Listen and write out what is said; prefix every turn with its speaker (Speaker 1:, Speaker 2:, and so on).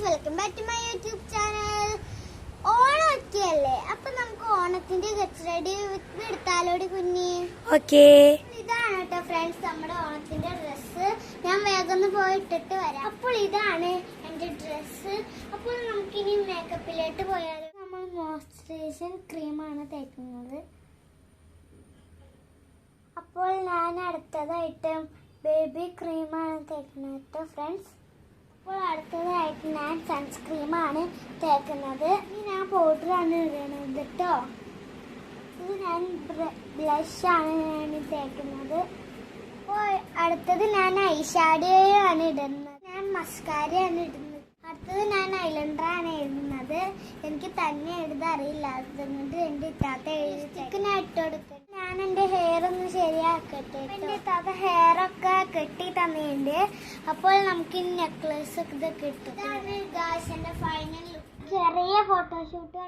Speaker 1: Friends, welcome back to my YouTube channel. ഓണമൊക്കെയല്ലേ, അപ്പൊ നമുക്ക് ഓണത്തിന്റെ ഗെറ്റ് റെഡി എടുത്താലോടി കുഞ്ഞി.
Speaker 2: ഓക്കേ,
Speaker 1: ഇതാണ് കേട്ടോ ഫ്രണ്ട്സ് നമ്മുടെ ഓണത്തിന്റെ ഡ്രസ്സ്. ഞാൻ വേഗം ഒന്ന് പോയി ഇട്ടിട്ട് വരാം. അപ്പോൾ ഇതാണ് എന്റെ ഡ്രസ്സ്. അപ്പോൾ നമുക്കിനി മേക്കപ്പിലോട്ട് പോയാലോ. നമ്മൾ മോയ്സ്ചറൈസിങ് ക്രീമാണ് തേക്കുന്നത്. അപ്പോൾ ഞാൻ അടുത്തതായിട്ട് ബേബി ക്രീമാണ് തേക്കുന്നത് കേട്ടോ ഫ്രണ്ട്സ്. അപ്പോൾ അടുത്തതായിട്ട് ഞാൻ സൺസ്ക്രീമാണ് തേക്കുന്നത്. ഇനി ഞാൻ പൗഡറാണ് ഇടുന്നത് കേട്ടോ. ഇത് ഞാൻ ബ്ലഷാണ് ഞാൻ തേക്കുന്നത്. അപ്പോൾ അടുത്തത് ഞാൻ ഐഷാഡോ ആണ് ഇടുന്നത്. ഞാൻ മസ്കാരയാണ് ഇടുന്നത്. അടുത്തത് ഞാൻ ഐലൈനറാണ് എഴുതുന്നത്. എനിക്ക് തന്നെ എഴുതാറിയില്ല, അതുകൊണ്ട് എൻ്റെ ഇത്താത്ത എഴുതിക്ക് ഞാൻ ഇട്ട് കൊടുക്കും. ഞാൻ എൻ്റെ ഹെയർ ഒന്ന് ശരിയാക്കട്ടെ. എൻ്റെ ഇത്താത്ത ഹെയറൊക്കെ കെട്ടി തന്നിട്ടുണ്ട്. അപ്പോൾ നമുക്ക് ഈ നെക്ലേസ് ഒക്കെ കിട്ടും. ഇതാണ് ഗായ്സ് എൻ്റെ ഫൈനൽ ലുക്ക്. ചെറിയ ഫോട്ടോഷൂട്ട്